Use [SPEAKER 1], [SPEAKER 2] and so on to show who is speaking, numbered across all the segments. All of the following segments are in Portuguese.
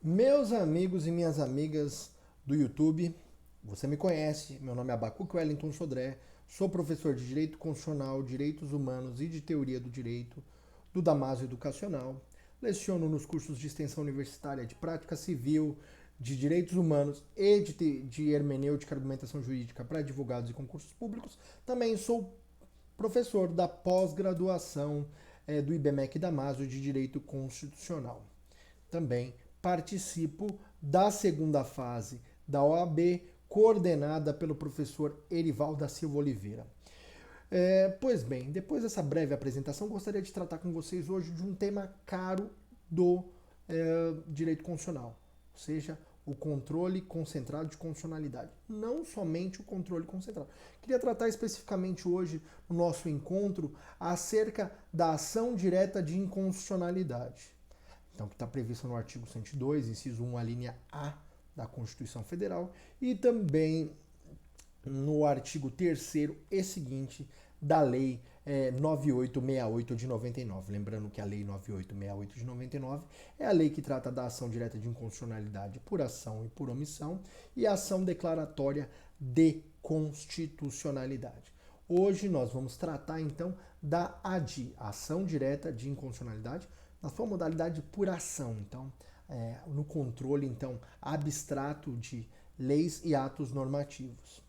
[SPEAKER 1] Meus amigos e minhas amigas do YouTube, você me conhece, meu nome é Abacuque Wellington Sodré, sou professor de Direito Constitucional, Direitos Humanos e de Teoria do Direito do Damásio Educacional. Leciono nos cursos de extensão universitária de Prática Civil, de Direitos Humanos e de Hermenêutica e Argumentação Jurídica para advogados e concursos públicos. Também sou professor da pós-graduação do IBMEC Damásio de Direito Constitucional. Também participo da segunda fase da OAB, coordenada pelo professor Erival da Silva Oliveira. Pois bem, depois dessa breve apresentação, gostaria de tratar com vocês hoje de um tema caro do direito constitucional, ou seja, o controle concentrado de constitucionalidade. Não somente o controle concentrado. Queria tratar especificamente hoje, no nosso encontro, acerca da ação direta de inconstitucionalidade. Então, que está previsto no artigo 102, inciso 1, a linha A da Constituição Federal, e também no artigo 3º e seguinte da Lei 9868 de 99. Lembrando que a Lei 9868 de 99 é a lei que trata da ação direta de inconstitucionalidade por ação e por omissão e a ação declaratória de constitucionalidade. Hoje nós vamos tratar então da ADI, ação direta de inconstitucionalidade, na sua modalidade por ação, então, no controle então abstrato de leis e atos normativos.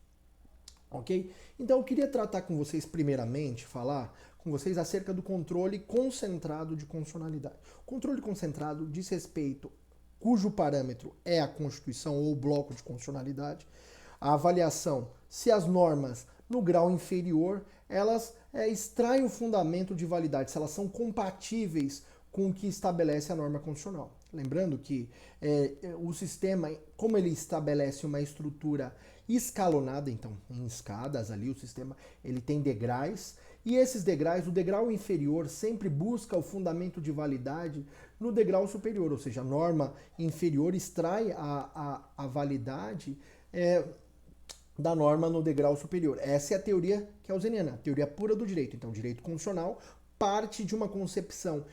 [SPEAKER 1] Ok? Então eu queria tratar com vocês primeiramente, falar com vocês acerca do controle concentrado de constitucionalidade. O controle concentrado diz respeito, cujo parâmetro é a Constituição ou o bloco de constitucionalidade, a avaliação se as normas no grau inferior elas extraem o fundamento de validade, se elas são compatíveis com o que estabelece a norma constitucional. Lembrando que o sistema, como ele estabelece uma estrutura escalonada, então em escadas ali, o sistema ele tem degraus, e esses degraus, o degrau inferior sempre busca o fundamento de validade no degrau superior, ou seja, a norma inferior extrai a validade da norma no degrau superior. Essa é a teoria keynesiana, a teoria pura do direito. Então, o direito constitucional parte de uma concepção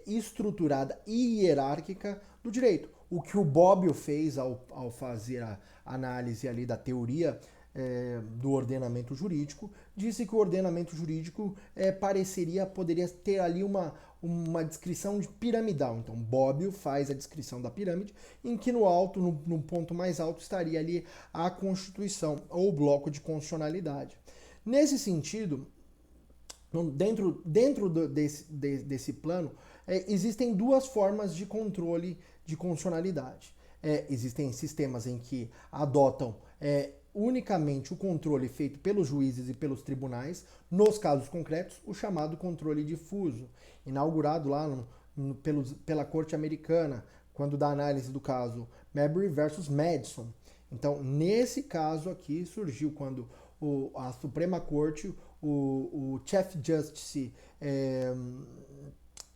[SPEAKER 1] estruturada e hierárquica do direito. O que o Bobbio fez ao fazer a análise ali da teoria do ordenamento jurídico, disse que o ordenamento jurídico poderia ter ali uma descrição de piramidal. Então, Bobbio faz a descrição da pirâmide, em que no alto, no ponto mais alto, estaria ali a Constituição, ou o bloco de constitucionalidade. Nesse sentido, dentro desse plano, existem duas formas de controle de constitucionalidade. Existem sistemas em que adotam unicamente o controle feito pelos juízes e pelos tribunais, nos casos concretos, o chamado controle difuso, inaugurado lá pela Corte Americana, quando da análise do caso Marbury versus Madison. Então, nesse caso aqui, surgiu quando a Suprema Corte, o Chief Justice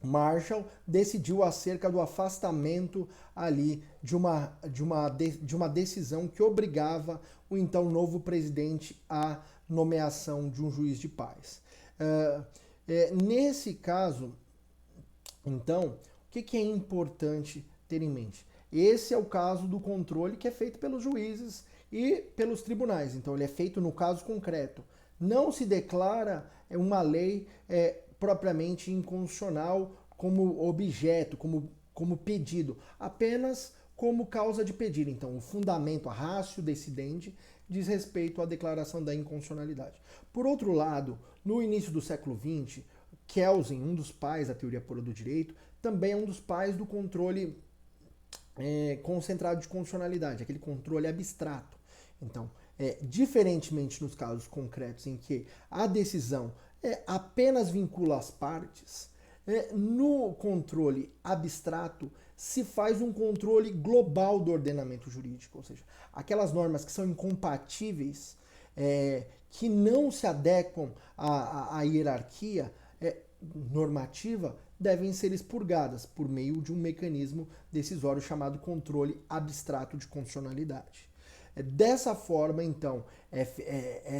[SPEAKER 1] Marshall decidiu acerca do afastamento ali de uma decisão que obrigava o então novo presidente à nomeação de um juiz de paz. Nesse caso, então, o que é importante ter em mente? Esse é o caso do controle que é feito pelos juízes e pelos tribunais. Então, ele é feito no caso concreto. Não se declara uma lei propriamente inconstitucional como objeto, como pedido, apenas como causa de pedir. Então, o fundamento, a ratio decidendi, diz respeito à declaração da inconstitucionalidade. Por outro lado, no início do século XX, Kelsen, um dos pais da teoria pura do direito, também é um dos pais do controle concentrado de constitucionalidade, aquele controle abstrato. Então, diferentemente nos casos concretos em que a decisão apenas vincula as partes, no controle abstrato se faz um controle global do ordenamento jurídico, ou seja, aquelas normas que são incompatíveis, que não se adequam à hierarquia normativa, devem ser expurgadas por meio de um mecanismo decisório chamado controle abstrato de constitucionalidade. Dessa forma, então,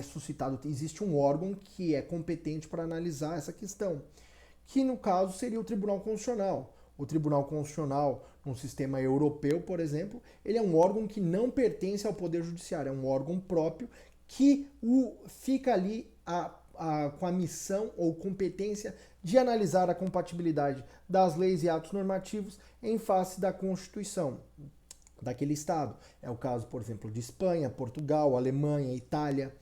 [SPEAKER 1] suscitado, existe um órgão que é competente para analisar essa questão, que no caso seria o Tribunal Constitucional. O Tribunal Constitucional, num sistema europeu, por exemplo, ele é um órgão que não pertence ao Poder Judiciário, é um órgão próprio que fica ali com a missão ou competência de analisar a compatibilidade das leis e atos normativos em face da Constituição daquele Estado. É o caso, por exemplo, de Espanha, Portugal, Alemanha, Itália.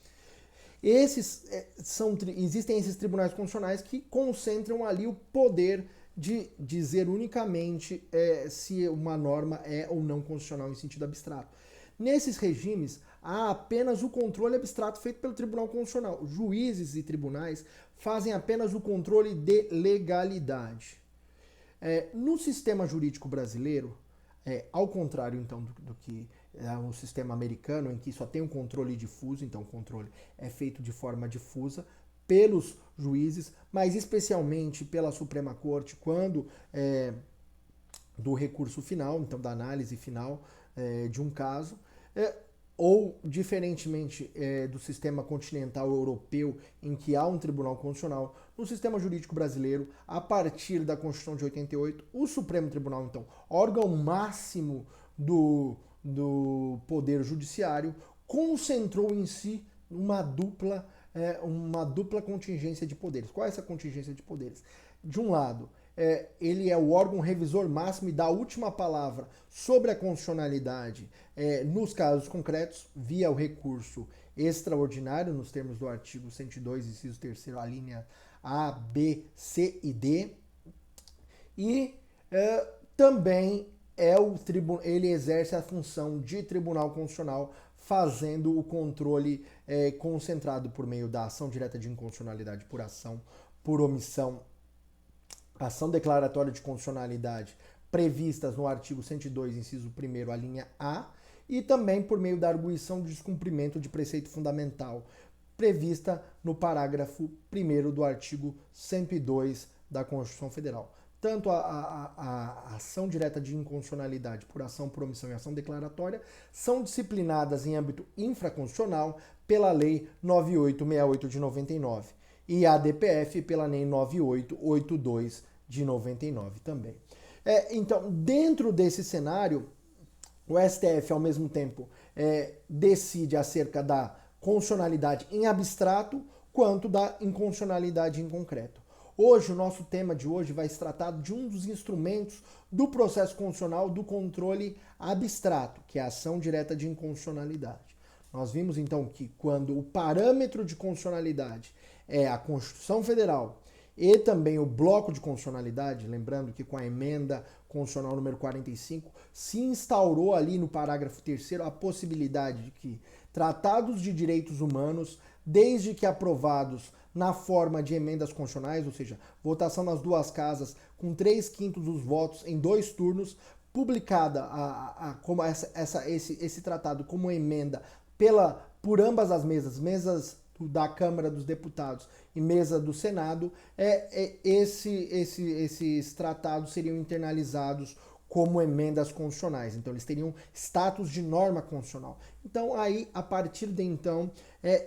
[SPEAKER 1] Existem esses tribunais constitucionais que concentram ali o poder de dizer unicamente se uma norma é ou não constitucional em sentido abstrato. Nesses regimes, há apenas o controle abstrato feito pelo Tribunal Constitucional. Juízes e tribunais fazem apenas o controle de legalidade. No sistema jurídico brasileiro, ao contrário então do que no sistema americano, em que só tem um controle difuso, então o controle é feito de forma difusa pelos juízes, mas especialmente pela Suprema Corte, quando do recurso final, então da análise final de um caso, ou diferentemente do sistema continental europeu, em que há um tribunal constitucional, no sistema jurídico brasileiro, a partir da Constituição de 88, o Supremo Tribunal, então, órgão máximo do Poder Judiciário, concentrou em si uma dupla contingência de poderes. Qual é essa contingência de poderes? De um lado, ele é o órgão revisor máximo e dá a última palavra sobre a constitucionalidade nos casos concretos, via o recurso extraordinário, nos termos do artigo 102, inciso 3º, a linha A, B, C e D. E também ele exerce a função de tribunal constitucional, fazendo o controle concentrado por meio da ação direta de inconstitucionalidade por ação, por omissão, ação declaratória de constitucionalidade previstas no artigo 102, inciso 1º, a linha A, e também por meio da arguição de descumprimento de preceito fundamental prevista no parágrafo 1º do artigo 102 da Constituição Federal. Tanto a ação direta de inconstitucionalidade por ação, por omissão e ação declaratória são disciplinadas em âmbito infraconstitucional pela Lei 9868 de 99 e a DPF pela Lei 9882 de 99 também. Então, dentro desse cenário, o STF, ao mesmo tempo, decide acerca da constitucionalidade em abstrato quanto da inconstitucionalidade em concreto. Hoje, o nosso tema de hoje vai se tratar de um dos instrumentos do processo constitucional do controle abstrato, que é a ação direta de inconstitucionalidade. Nós vimos, então, que quando o parâmetro de constitucionalidade é a Constituição Federal e também o bloco de constitucionalidade, lembrando que com a emenda constitucional número 45, se instaurou ali no parágrafo 3º a possibilidade de que tratados de direitos humanos, desde que aprovados na forma de emendas constitucionais, ou seja, votação nas duas casas com 3/5 dos votos em 2 turnos, publicada como esse tratado como emenda por ambas as mesas da Câmara dos Deputados e mesa do Senado, esses tratados seriam internalizados como emendas constitucionais. Então, eles teriam status de norma constitucional. Então, aí, a partir de então,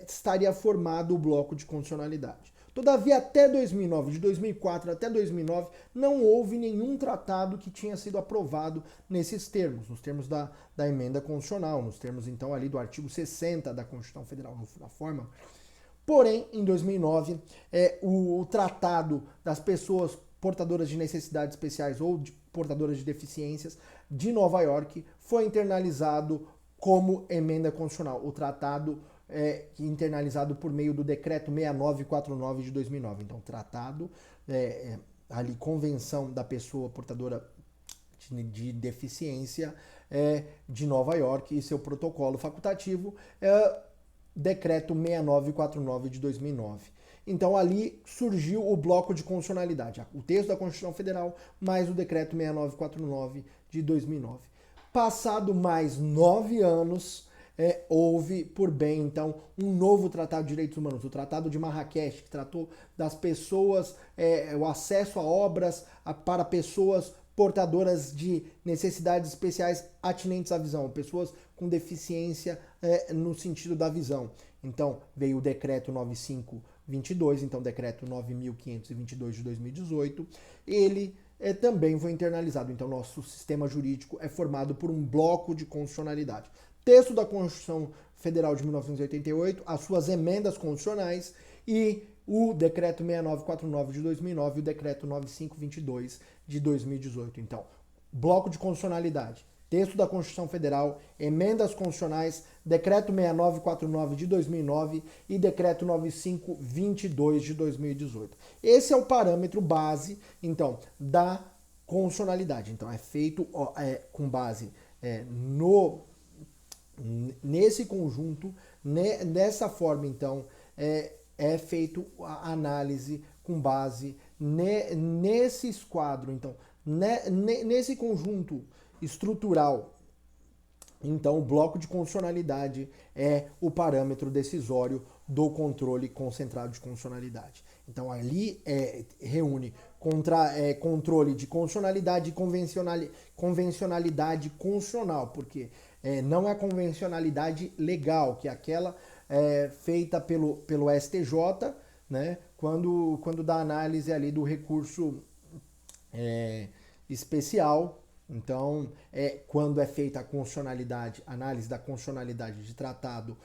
[SPEAKER 1] estaria formado o bloco de constitucionalidade. Todavia, até 2009, de 2004 até 2009, não houve nenhum tratado que tinha sido aprovado nesses termos, nos termos da emenda constitucional, nos termos, então, ali do artigo 60 da Constituição Federal, na forma. Porém, em 2009, o tratado das pessoas portadoras de necessidades especiais ou portadoras de deficiências de Nova York foi internalizado como emenda constitucional. O tratado internalizado por meio do decreto 6949 de 2009. Então, tratado, ali, convenção da pessoa portadora de deficiência de Nova York e seu protocolo facultativo, decreto 6949 de 2009. Então, ali surgiu o bloco de constitucionalidade, o texto da Constituição Federal, mais o decreto 6949 de 2009. Passado mais 9 anos, houve, por bem, então, um novo Tratado de Direitos Humanos, o Tratado de Marrakech, que tratou das pessoas, o acesso a obras para pessoas portadoras de necessidades especiais atinentes à visão, pessoas com deficiência no sentido da visão. Então, veio o decreto 9522, então decreto 9.522 de 2018, ele também foi internalizado. Então, nosso sistema jurídico é formado por um bloco de constitucionalidade. Texto da Constituição Federal de 1988, as suas emendas constitucionais e o Decreto 6949 de 2009 e o Decreto 9522 de 2018. Então, bloco de constitucionalidade, texto da Constituição Federal, emendas constitucionais, Decreto 6949 de 2009 e Decreto 9522 de 2018. Esse é o parâmetro base, então, da constitucionalidade. Então, é feito com base nesse conjunto, dessa forma, então, é feito a análise com base nesse esquadro, então, nesse conjunto estrutural. Então, o bloco de constitucionalidade é o parâmetro decisório do controle concentrado de constitucionalidade. Então, ali reúne controle de constitucionalidade e convencionalidade constitucional, porque não é a convencionalidade legal, que é aquela feita pelo STJ, né, quando dá análise ali do recurso especial. Então, quando é feita a constitucionalidade, análise da constitucionalidade de tratado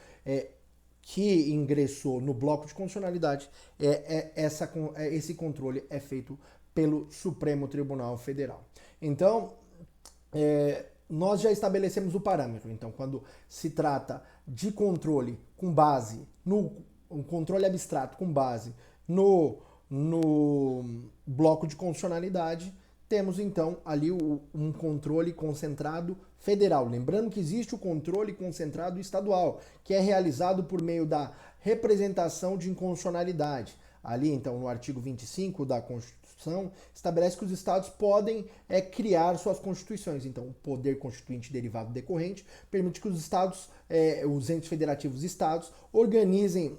[SPEAKER 1] que ingressou no bloco de constitucionalidade, esse controle é feito pelo Supremo Tribunal Federal. Então, nós já estabelecemos o parâmetro. Então, quando se trata de controle com base um controle abstrato com base no bloco de constitucionalidade, temos então ali um controle concentrado federal. Lembrando que existe o controle concentrado estadual, que é realizado por meio da representação de inconstitucionalidade. Ali, então, no artigo 25 da Constituição, estabelece que os estados podem criar suas constituições. Então, o poder constituinte derivado decorrente permite que os estados, os entes federativos estados, organizem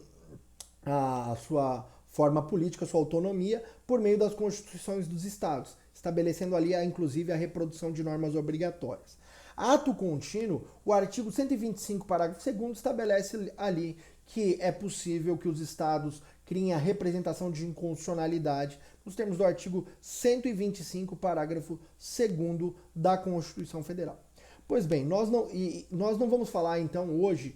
[SPEAKER 1] a sua forma política, a sua autonomia, por meio das constituições dos estados, estabelecendo ali, inclusive, a reprodução de normas obrigatórias. Ato contínuo, o artigo 125, parágrafo 2º, estabelece ali que é possível que os estados criem a representação de inconstitucionalidade nos termos do artigo 125, parágrafo 2º da Constituição Federal. Pois bem, nós não vamos falar, então, hoje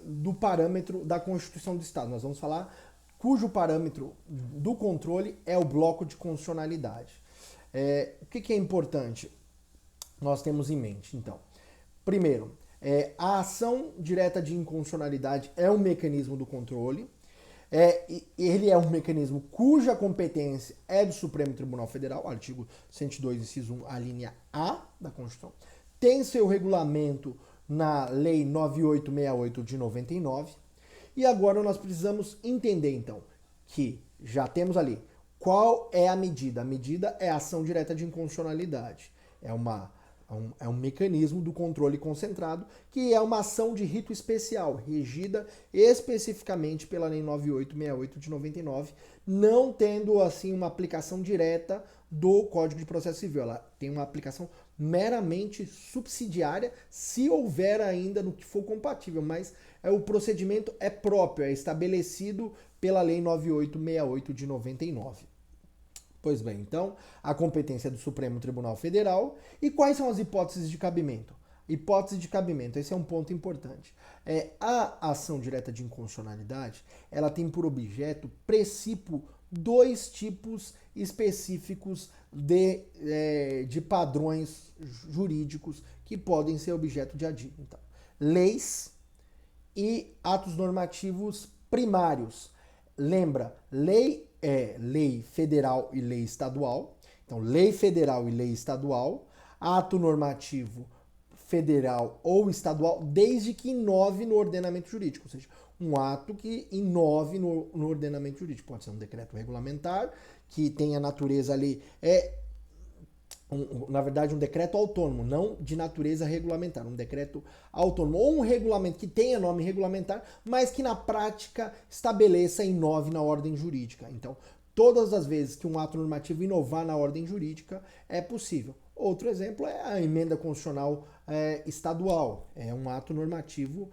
[SPEAKER 1] do parâmetro da Constituição do Estado. Nós vamos falar cujo parâmetro do controle é o bloco de constitucionalidade. O que é importante nós temos em mente, então? Primeiro, a ação direta de inconstitucionalidade é um mecanismo do controle. Ele é um mecanismo cuja competência é do Supremo Tribunal Federal, artigo 102, inciso 1, a linha A da Constituição. Tem seu regulamento na Lei 9868 de 99. E agora nós precisamos entender, então, que já temos ali qual é a medida. A medida é a ação direta de inconstitucionalidade. É um mecanismo do controle concentrado, que é uma ação de rito especial, regida especificamente pela Lei 9868 de 99, não tendo, assim, uma aplicação direta do Código de Processo Civil. Ela tem uma aplicação meramente subsidiária, se houver ainda no que for compatível, mas o procedimento é próprio, é estabelecido pela Lei 9868 de 99. Pois bem, então, a competência é do Supremo Tribunal Federal. E quais são as hipóteses de cabimento? Hipótese de cabimento, esse é um ponto importante. A ação direta de inconstitucionalidade, ela tem por objeto, princípio, dois tipos específicos de padrões jurídicos que podem ser objeto de ADI. Então, leis e atos normativos primários. Lembra, lei é lei federal e lei estadual. Então, lei federal e lei estadual, ato normativo federal ou estadual, desde que inove no ordenamento jurídico, ou seja, um ato que inove no ordenamento jurídico. Pode ser um decreto regulamentar, que tenha natureza ali, na verdade, um decreto autônomo, não de natureza regulamentar, um decreto autônomo, ou um regulamento que tenha nome regulamentar, mas que na prática estabeleça e inove na ordem jurídica. Então, todas as vezes que um ato normativo inovar na ordem jurídica, é possível. Outro exemplo é a emenda constitucional estadual, é um ato normativo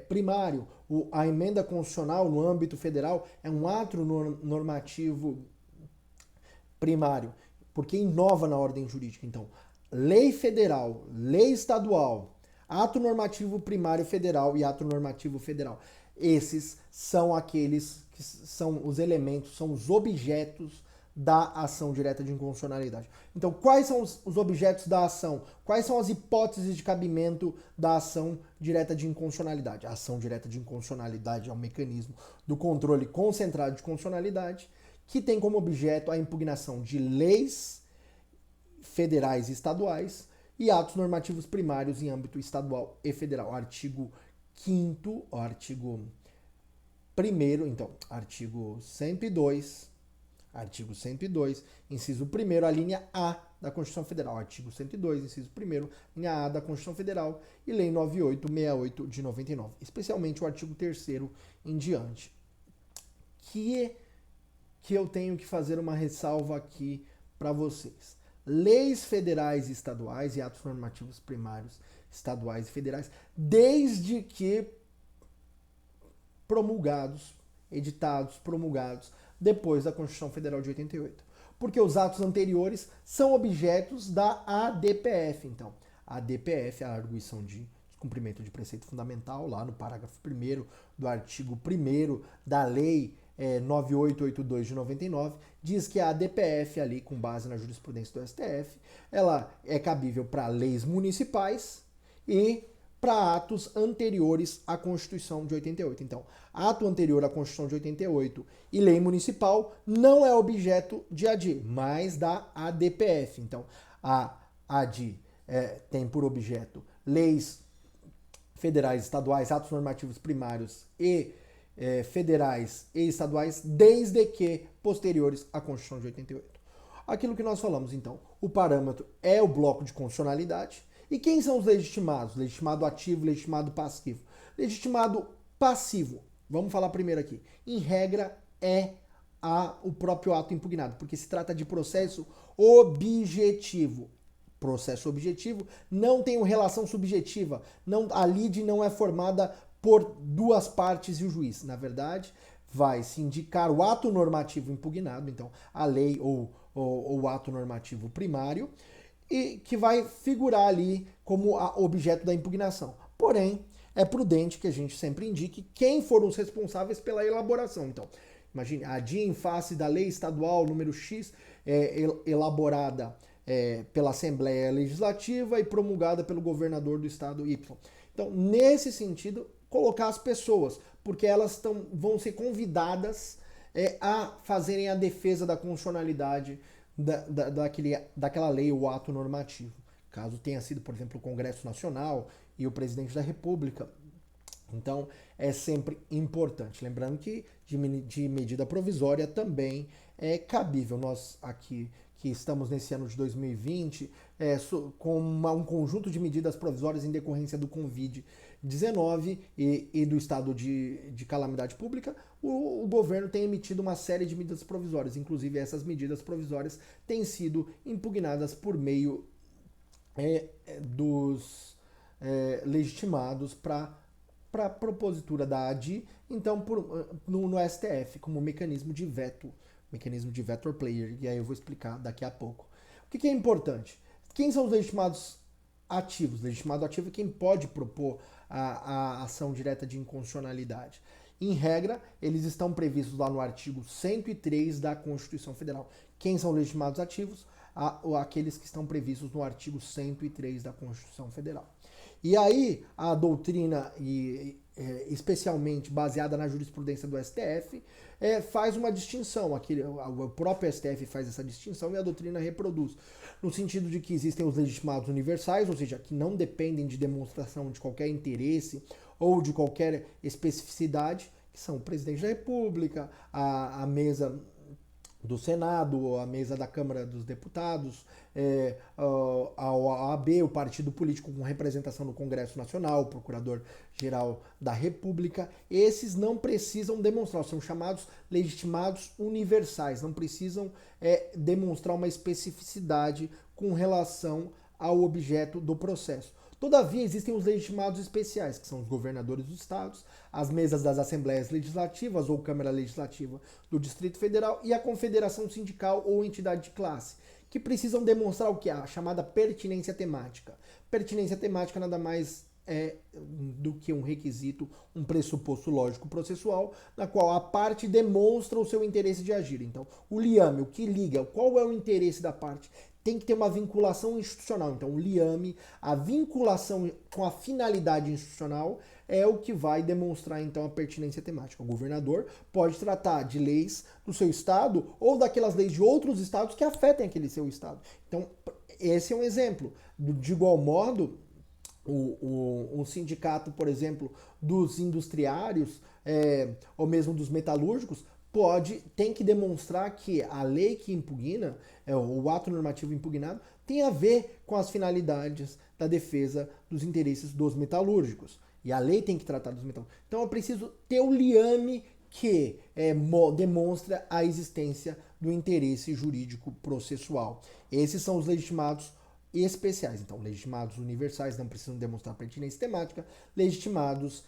[SPEAKER 1] primário. A emenda constitucional no âmbito federal é um ato normativo primário. porque inova na ordem jurídica. Então, lei federal, lei estadual, ato normativo primário federal e ato normativo federal. Esses são aqueles que são os elementos, são os objetos da ação direta de inconstitucionalidade. Então, quais são os objetos da ação? Quais são as hipóteses de cabimento da ação direta de inconstitucionalidade? A ação direta de inconstitucionalidade é um mecanismo do controle concentrado de constitucionalidade que tem como objeto a impugnação de leis federais e estaduais e atos normativos primários em âmbito estadual e federal. Artigo 5º, artigo 1º, então, artigo 102, inciso 1º, a linha A da Constituição Federal. Artigo 102, inciso 1º, linha A da Constituição Federal e Lei 9868 de 99. Especialmente o artigo 3º em diante. Que eu tenho que fazer uma ressalva aqui para vocês. Leis federais e estaduais e atos normativos primários estaduais e federais, desde que editados, promulgados, depois da Constituição Federal de 88. Porque os atos anteriores são objetos da ADPF. Então, a ADPF, a arguição de descumprimento de preceito fundamental, lá no parágrafo 1º do artigo 1º da Lei 9882 de 99, diz que a ADPF, ali com base na jurisprudência do STF, ela é cabível para leis municipais e para atos anteriores à Constituição de 88. Então, ato anterior à Constituição de 88 e lei municipal não é objeto de ADI, mas da ADPF. Então, a ADI tem por objeto leis federais, estaduais, atos normativos primários e federais e estaduais, desde que posteriores à Constituição de 88. Aquilo que nós falamos, então, o parâmetro é o bloco de constitucionalidade. E quem são os legitimados? Legitimado ativo, legitimado passivo. Legitimado passivo, vamos falar primeiro aqui. Em regra, é o próprio ato impugnado, porque se trata de processo objetivo. Processo objetivo não tem uma relação subjetiva. A lide não é formada por duas partes e o juiz. Na verdade, vai se indicar o ato normativo impugnado, então a lei ou o ato normativo primário, e que vai figurar ali como objeto da impugnação. Porém, é prudente que a gente sempre indique quem foram os responsáveis pela elaboração. Então, imagine, a ADI em face da lei estadual número X, elaborada pela Assembleia Legislativa e promulgada pelo governador do estado Y. Então, nesse sentido, colocar as pessoas, porque elas vão ser convidadas a fazerem a defesa da constitucionalidade daquela lei ou ato normativo. Caso tenha sido, por exemplo, o Congresso Nacional e o Presidente da República. Então, é sempre importante. Lembrando que de medida provisória também é cabível. Nós aqui, que estamos nesse ano de 2020, com um conjunto de medidas provisórias em decorrência do Covid-19 e do estado de calamidade pública, o governo tem emitido uma série de medidas provisórias. Inclusive, essas medidas provisórias têm sido impugnadas por meio dos legitimados para propositura da ADI, então no STF, como mecanismo de veto or player, e aí eu vou explicar daqui a pouco. O que é importante? Quem são os legitimados ativos? Legitimado ativo é quem pode propor a ação direta de inconstitucionalidade. Em regra, eles estão previstos lá no artigo 103 da Constituição Federal. Quem são legitimados ativos? Aqueles que estão previstos no artigo 103 da Constituição Federal. E aí, a doutrina, especialmente baseada na jurisprudência do STF, faz uma distinção. O próprio STF faz essa distinção e a doutrina reproduz. No sentido de que existem os legitimados universais, ou seja, que não dependem de demonstração de qualquer interesse ou de qualquer especificidade, que são o presidente da República, a mesa do Senado, a mesa da Câmara dos Deputados, a OAB, o partido político com representação no Congresso Nacional, o Procurador-Geral da República. Esses não precisam demonstrar, são chamados legitimados universais, não precisam demonstrar uma especificidade com relação ao objeto do processo. Todavia, existem os legitimados especiais, que são os governadores dos estados, as mesas das Assembleias Legislativas ou Câmara Legislativa do Distrito Federal e a Confederação Sindical ou entidade de classe, que precisam demonstrar o que? A chamada pertinência temática. Pertinência temática nada mais é do que um requisito, um pressuposto lógico processual, na qual a parte demonstra o seu interesse de agir. Então, o liame, o que liga, qual é o interesse da parte? Tem que ter uma vinculação institucional. Então, o liame, a vinculação com a finalidade institucional é o que vai demonstrar, então, a pertinência temática. O governador pode tratar de leis do seu estado ou daquelas leis de outros estados que afetem aquele seu estado. Então, esse é um exemplo. De igual modo, o sindicato, por exemplo, dos industriários, ou mesmo dos metalúrgicos, tem que demonstrar que a lei que impugna, o ato normativo impugnado, tem a ver com as finalidades da defesa dos interesses dos metalúrgicos. E a lei tem que tratar dos metalúrgicos. Então eu preciso ter o liame que demonstra a existência do interesse jurídico processual. Esses são os legitimados especiais. Então, legitimados universais não precisam demonstrar pertinência temática, legitimados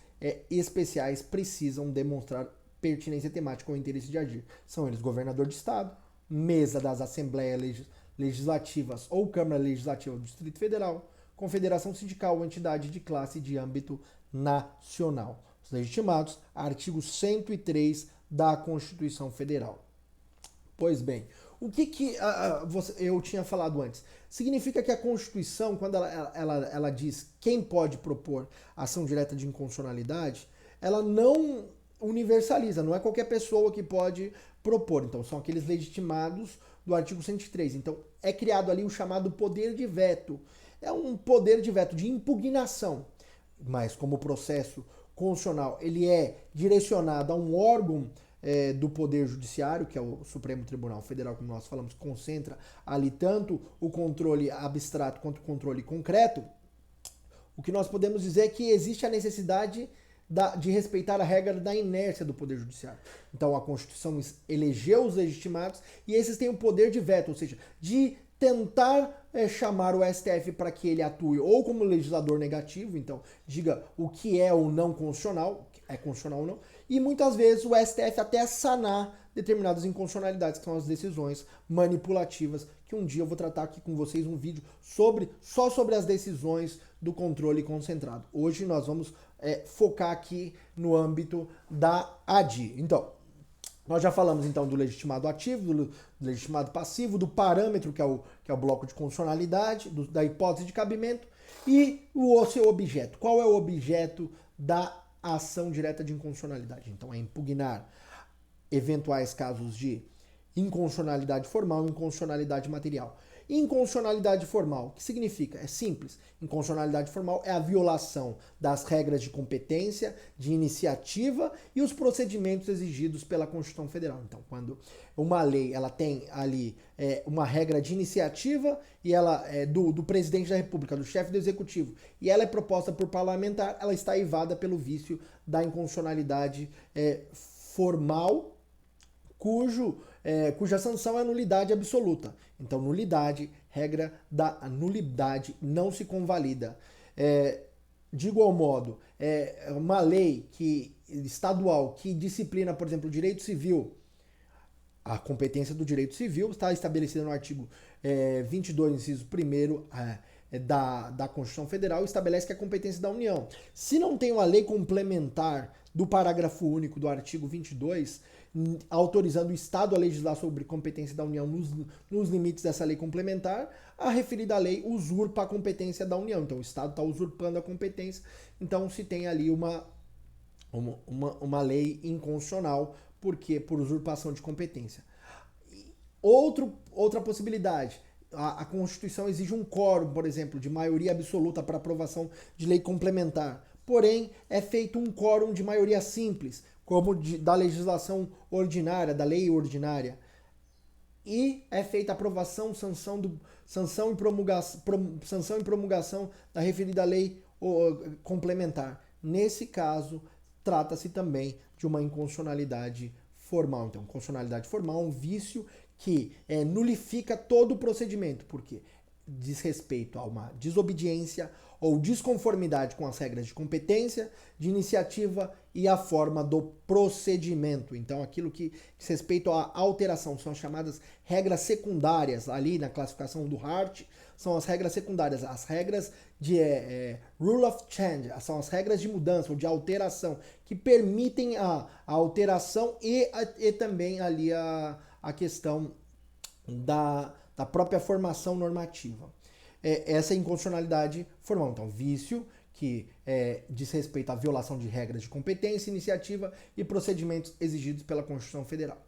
[SPEAKER 1] especiais precisam demonstrar pertinência temática ou interesse de agir. São eles governador de estado, mesa das assembleias legislativas ou Câmara Legislativa do Distrito Federal, confederação sindical ou entidade de classe de âmbito nacional. Os legitimados, artigo 103 da Constituição Federal. Pois bem, o que eu tinha falado antes? Significa que a Constituição, quando ela diz quem pode propor ação direta de inconstitucionalidade, ela não universaliza, não é qualquer pessoa que pode propor. Então, são aqueles legitimados do artigo 103. Então, é criado ali o chamado poder de veto. É um poder de veto, de impugnação. Mas, como o processo constitucional ele é direcionado a um órgão do Poder Judiciário, que é o Supremo Tribunal Federal, como nós falamos, concentra ali tanto o controle abstrato quanto o controle concreto, o que nós podemos dizer é que existe a necessidade de respeitar a regra da inércia do Poder Judiciário. Então a Constituição elegeu os legitimados e esses têm o poder de veto, ou seja, de tentar chamar o STF para que ele atue ou como legislador negativo, então diga o que é ou não constitucional, é constitucional ou não, e muitas vezes o STF até sanar determinadas inconstitucionalidades, que são as decisões manipulativas, que um dia eu vou tratar aqui com vocês um vídeo só sobre as decisões do controle concentrado. Hoje nós vamos focar aqui no âmbito da ADI. Então, nós já falamos então do legitimado ativo, do legitimado passivo, do parâmetro, que é o bloco de constitucionalidade, da hipótese de cabimento, e o seu objeto. Qual é o objeto da ação direta de inconstitucionalidade? Então, é impugnar eventuais casos de inconstitucionalidade formal e inconstitucionalidade material. Inconstitucionalidade formal, o que significa? É simples. Inconstitucionalidade formal é a violação das regras de competência, de iniciativa e os procedimentos exigidos pela Constituição Federal. Então, quando uma lei ela tem ali uma regra de iniciativa e ela é do presidente da República, do chefe do executivo, e ela é proposta por parlamentar, ela está eivada pelo vício da inconstitucionalidade formal, cuja sanção é nulidade absoluta. Então, nulidade, regra da nulidade, não se convalida. De igual modo, uma lei estadual que disciplina, por exemplo, o direito civil, a competência do direito civil está estabelecida no artigo 22, inciso 1º da Constituição Federal, estabelece que é competência da União. Se não tem uma lei complementar do parágrafo único do artigo 22, autorizando o Estado a legislar sobre competência da União nos limites dessa lei complementar, a referida lei usurpa a competência da União. Então, o Estado está usurpando a competência. Então, se tem ali uma lei inconstitucional, porque por usurpação de competência. Outra possibilidade, a Constituição exige um quórum, por exemplo, de maioria absoluta para aprovação de lei complementar. Porém, é feito um quórum de maioria simples, como da legislação ordinária, da lei ordinária. E é feita a aprovação, sanção e promulgação da referida lei complementar. Nesse caso, trata-se também de uma inconstitucionalidade formal. Então, constitucionalidade formal é um vício que nulifica todo o procedimento. Por quê? diz respeito a uma desobediência ou desconformidade com as regras de competência, de iniciativa e a forma do procedimento. Então, aquilo que diz respeito à alteração são as chamadas regras secundárias, ali na classificação do Hart, são as regras secundárias. As regras de rule of change, são as regras de mudança ou de alteração, que permitem a alteração e também ali a questão da própria formação normativa. Essa inconstitucionalidade formal. Então, vício, que diz respeito à violação de regras de competência, iniciativa e procedimentos exigidos pela Constituição Federal.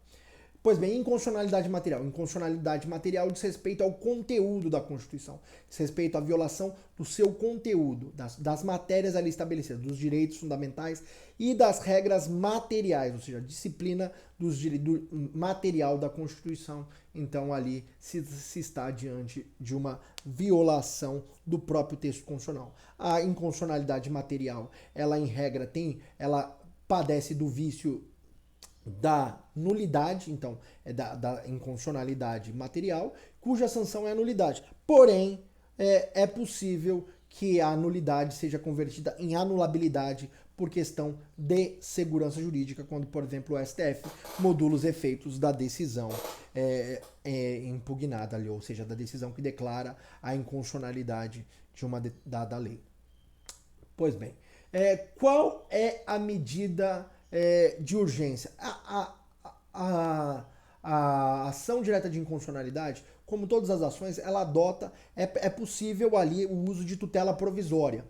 [SPEAKER 1] Pois bem, inconstitucionalidade material. Inconstitucionalidade material diz respeito ao conteúdo da Constituição, diz respeito à violação do seu conteúdo, das matérias ali estabelecidas, dos direitos fundamentais e das regras materiais, ou seja, a disciplina do material da Constituição. Então, ali se está diante de uma violação do próprio texto constitucional. A inconstitucionalidade material, ela em regra ela padece do vício da nulidade, então da inconstitucionalidade material, cuja sanção é a nulidade. Porém, é possível que a nulidade seja convertida em anulabilidade por questão de segurança jurídica, quando, por exemplo, o STF modula os efeitos da decisão impugnada ali, ou seja, da decisão que declara a inconstitucionalidade de uma dada lei. Pois bem, qual é a medida de urgência? A ação direta de inconstitucionalidade, como todas as ações, ela adota, é possível ali o uso de tutela provisória.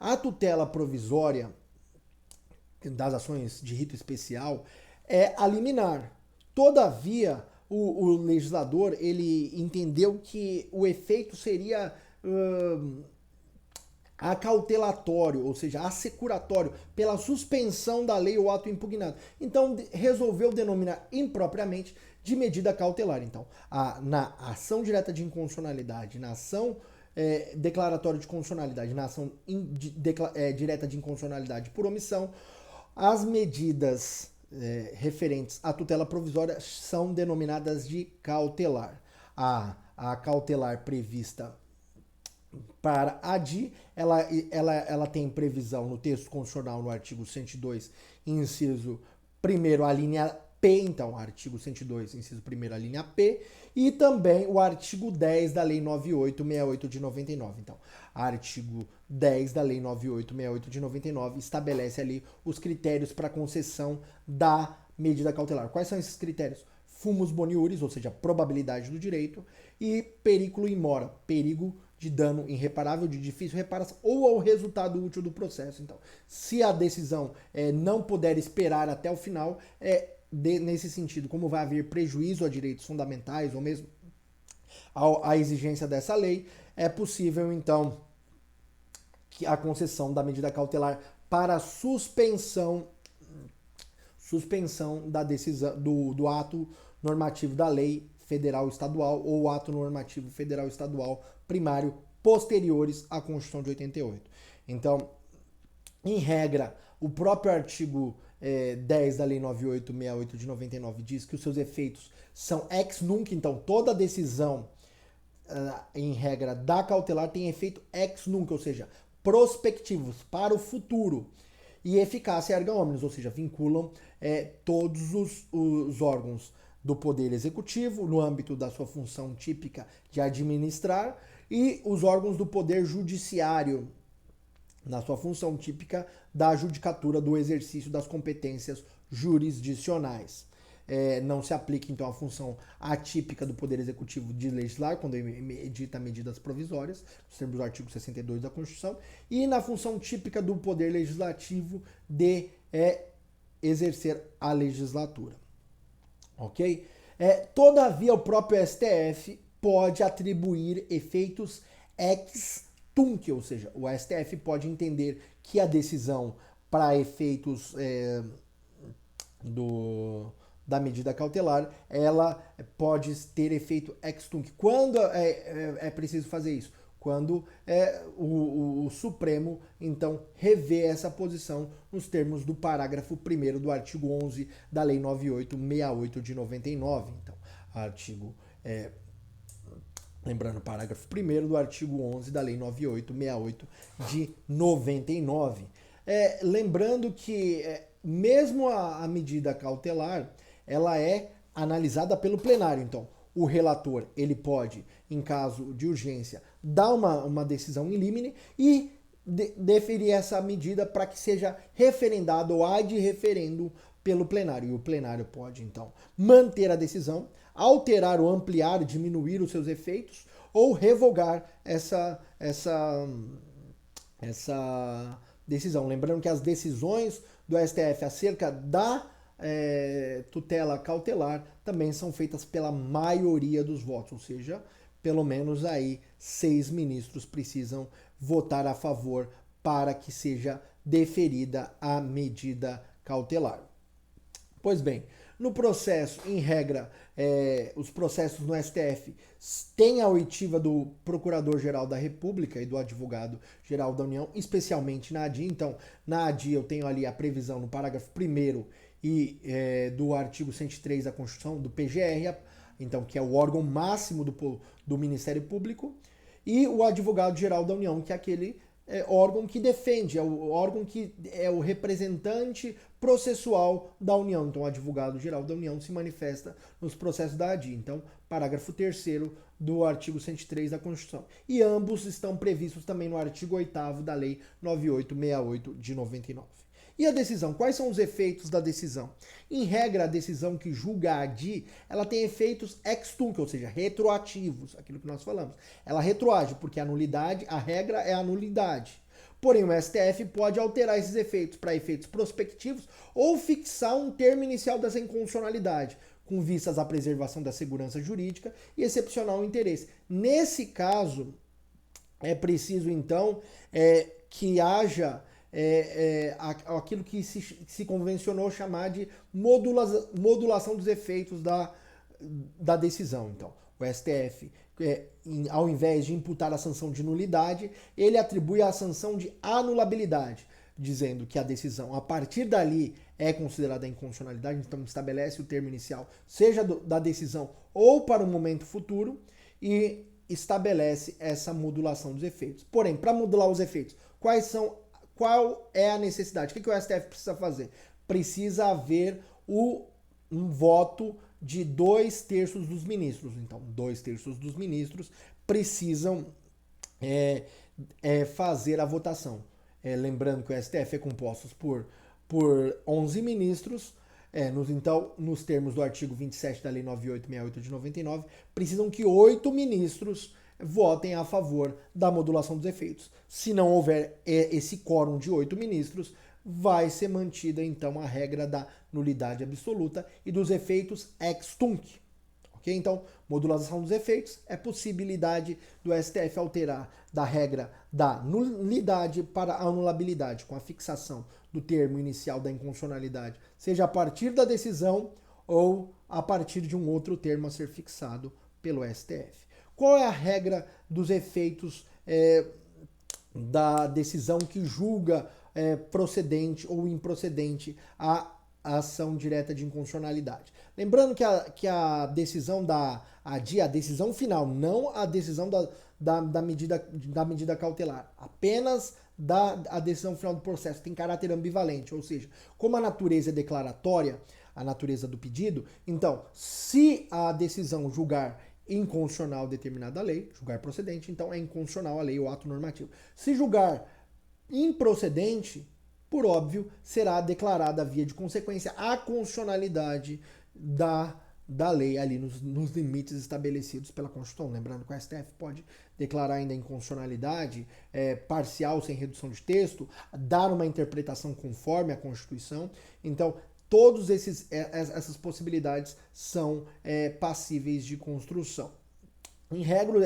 [SPEAKER 1] A tutela provisória das ações de rito especial é a liminar. Todavia, o legislador ele entendeu que o efeito seria acautelatório, ou seja, assecuratório, pela suspensão da lei ou ato impugnado. Então, resolveu denominar impropriamente de medida cautelar. Então, na ação direta de inconstitucionalidade, na ação declaratória de constitucionalidade, na ação direta de inconstitucionalidade por omissão, as medidas referentes à tutela provisória são denominadas de cautelar. A cautelar prevista para a DI, ela tem previsão no texto constitucional no artigo 102, inciso 1º, a linha P, então, artigo 102, inciso 1º, a linha P, e também o artigo 10 da Lei 9868 de 99. Então, artigo 10 da Lei 9868 de 99 estabelece ali os critérios para concessão da medida cautelar. Quais são esses critérios? Fumus boniuris, ou seja, probabilidade do direito, e periculo in mora, perigo de dano irreparável, de difícil reparação, ou ao resultado útil do processo. Então, se a decisão não puder esperar até o final, nesse sentido, como vai haver prejuízo a direitos fundamentais, ou mesmo à exigência dessa lei, é possível, então, que a concessão da medida cautelar para suspensão da decisão do ato normativo da lei federal estadual ou ato normativo federal estadual primário posteriores à Constituição de 88. Então, em regra, o próprio artigo 10 da Lei 9868 de 99 diz que os seus efeitos são ex nunc, então toda decisão, em regra, da cautelar tem efeito ex nunc, ou seja, prospectivos para o futuro, e eficácia erga omnes, ou seja, vinculam todos os órgãos do Poder Executivo, no âmbito da sua função típica de administrar, e os órgãos do Poder Judiciário, na sua função típica da judicatura do exercício das competências jurisdicionais. Não se aplica, então, a função atípica do Poder Executivo de legislar, quando edita medidas provisórias, nos termos do artigo 62 da Constituição, e na função típica do Poder Legislativo de exercer a legislatura. Ok? Todavia, o próprio STF pode atribuir efeitos ex tunc, ou seja, o STF pode entender que a decisão para efeitos da medida cautelar, ela pode ter efeito ex tunc. Quando é preciso fazer isso? Quando o Supremo, então, revê essa posição nos termos do parágrafo 1º do artigo 11 da Lei 9868 de 99. Então, artigo Lembrando, parágrafo 1º do artigo 11 da Lei 9868 de 99. Lembrando que mesmo a medida cautelar, ela é analisada pelo plenário. Então, o relator, ele pode, em caso de urgência, dar uma decisão in limine e deferir essa medida para que seja referendado ou ad referendo pelo plenário. E o plenário pode, então, manter a decisão, alterar ou ampliar, diminuir os seus efeitos ou revogar essa decisão. Lembrando que as decisões do STF acerca da tutela cautelar também são feitas pela maioria dos votos, ou seja, pelo menos aí 6 ministros precisam votar a favor para que seja deferida a medida cautelar. Pois bem, no processo, em regra, os processos no STF têm a oitiva do Procurador-Geral da República e do Advogado-Geral da União, especialmente na ADI. Então, na ADI eu tenho ali a previsão no parágrafo 1º e do artigo 103 da Constituição, do PGR, então, que é o órgão máximo do Ministério Público, e o Advogado-Geral da União, que é aquele órgão que defende, é o órgão que é o representante processual da União. Então, o Advogado-Geral da União se manifesta nos processos da ADI. Então, parágrafo 3º do artigo 103 da Constituição. E ambos estão previstos também no artigo 8º da Lei 9868 de 99. E a decisão? Quais são os efeitos da decisão? Em regra, a decisão que julga a ADI, ela tem efeitos ex tunc, ou seja, retroativos, aquilo que nós falamos. Ela retroage, porque a nulidade, a regra é a nulidade. Porém, o STF pode alterar esses efeitos para efeitos prospectivos ou fixar um termo inicial dessa inconstitucionalidade, com vistas à preservação da segurança jurídica e excepcional interesse. Nesse caso, é preciso, então, que haja aquilo que se convencionou chamar de modulação dos efeitos da decisão. Então, o STF, ao invés de imputar a sanção de nulidade, ele atribui a sanção de anulabilidade, dizendo que a decisão, a partir dali, é considerada inconstitucionalidade, então estabelece o termo inicial, seja da decisão ou para o momento futuro, e estabelece essa modulação dos efeitos. Porém, para modular os efeitos, qual é a necessidade? O que o STF precisa fazer? Precisa haver um voto de 2/3 dos ministros. Então, 2/3 dos ministros precisam fazer a votação. Lembrando que o STF é composto por 11 ministros. Então, nos termos do artigo 27 da Lei 9868 de 99, precisam que 8 ministros votem a favor da modulação dos efeitos. Se não houver esse quórum de 8 ministros, vai ser mantida então a regra da nulidade absoluta e dos efeitos ex tunc. Ok? Então, modulação dos efeitos é possibilidade do STF alterar da regra da nulidade para a anulabilidade, com a fixação do termo inicial da inconstitucionalidade, seja a partir da decisão ou a partir de um outro termo a ser fixado pelo STF. Qual é a regra dos efeitos da decisão que julga procedente ou improcedente a ação direta de inconstitucionalidade? Lembrando que a decisão da ADI, a decisão final, não a decisão da medida cautelar, apenas a decisão final do processo, tem caráter ambivalente, ou seja, como a natureza é declaratória, a natureza do pedido, então, se a decisão julgar inconstitucional determinada lei, julgar procedente, então é inconstitucional a lei ou ato normativo. Se julgar improcedente, por óbvio, será declarada via de consequência a constitucionalidade da lei ali nos limites estabelecidos pela Constituição. Lembrando que o STF pode declarar ainda a inconstitucionalidade parcial, sem redução de texto, dar uma interpretação conforme a Constituição. Então, todas essas possibilidades são passíveis de construção. Em regra,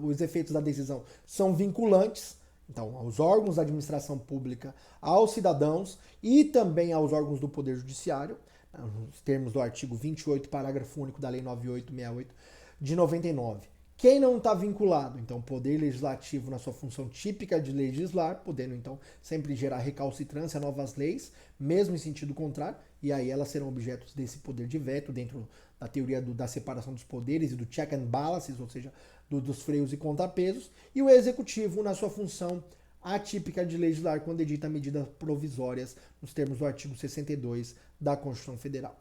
[SPEAKER 1] os efeitos da decisão são vinculantes, então, aos órgãos da administração pública, aos cidadãos e também aos órgãos do Poder Judiciário, nos termos do artigo 28, parágrafo único da Lei 9868 de 99. Quem não está vinculado? Então, o Poder Legislativo, na sua função típica de legislar, podendo, então, sempre gerar recalcitrância a novas leis, mesmo em sentido contrário, e aí elas serão objetos desse poder de veto dentro da teoria da separação dos poderes e do check and balances, ou seja, dos freios e contrapesos, e o Executivo na sua função atípica de legislar quando edita medidas provisórias nos termos do artigo 62 da Constituição Federal.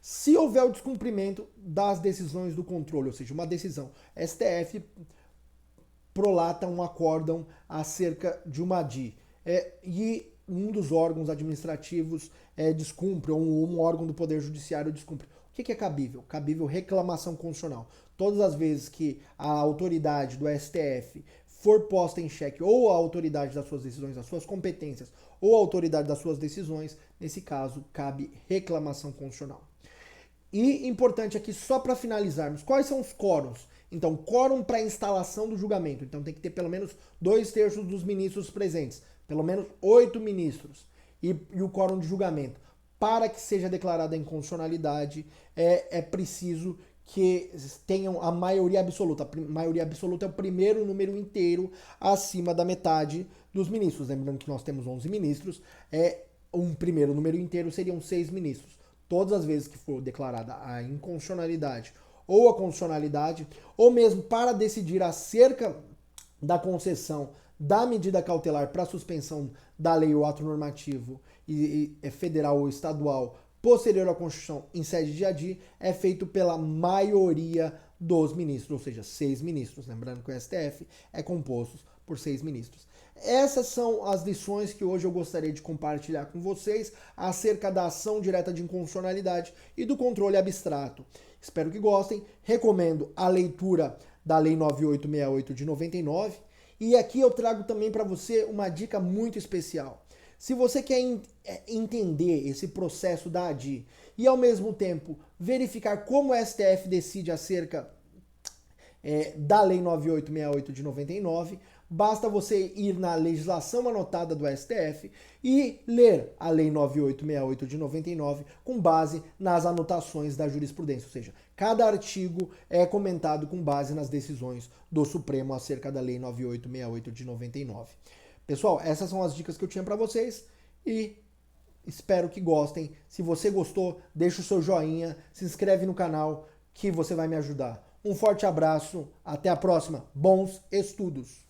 [SPEAKER 1] Se houver o descumprimento das decisões do controle, ou seja, uma decisão, STF prolata um acórdão acerca de uma ADI, e um dos órgãos administrativos descumpre, ou um órgão do Poder Judiciário descumpre. O que é cabível? Cabível reclamação constitucional. Todas as vezes que a autoridade do STF for posta em xeque, ou a autoridade das suas decisões, das suas competências, ou a autoridade das suas decisões, nesse caso, cabe reclamação constitucional. E importante aqui, só para finalizarmos, quais são os quórums? Então, quórum para instalação do julgamento. Então, tem que ter pelo menos 2/3 dos ministros presentes, pelo menos 8 ministros. E o quórum de julgamento. Para que seja declarada a inconstitucionalidade, é preciso que tenham a maioria absoluta. A maioria absoluta é o primeiro número inteiro acima da metade dos ministros. Lembrando que nós temos 11 ministros, um primeiro número inteiro seriam 6 ministros. Todas as vezes que for declarada a inconstitucionalidade ou a constitucionalidade, ou mesmo para decidir acerca da concessão da medida cautelar para suspensão da lei ou ato normativo federal ou estadual posterior à Constituição em sede de ADI, é feito pela maioria dos ministros, ou seja, 6 ministros. Lembrando que o STF é composto por 6 ministros. Essas são as lições que hoje eu gostaria de compartilhar com vocês acerca da ação direta de inconstitucionalidade e do controle abstrato. Espero que gostem. Recomendo a leitura da Lei 9868 de 99. E aqui eu trago também para você uma dica muito especial. Se você quer entender esse processo da ADI e, ao mesmo tempo, verificar como o STF decide acerca da Lei 9868 de 99, basta você ir na legislação anotada do STF e ler a Lei 9868 de 99 com base nas anotações da jurisprudência, ou seja, cada artigo é comentado com base nas decisões do Supremo acerca da Lei 9868 de 99. Pessoal, essas são as dicas que eu tinha para vocês e espero que gostem. Se você gostou, deixa o seu joinha, se inscreve no canal que você vai me ajudar. Um forte abraço, até a próxima. Bons estudos!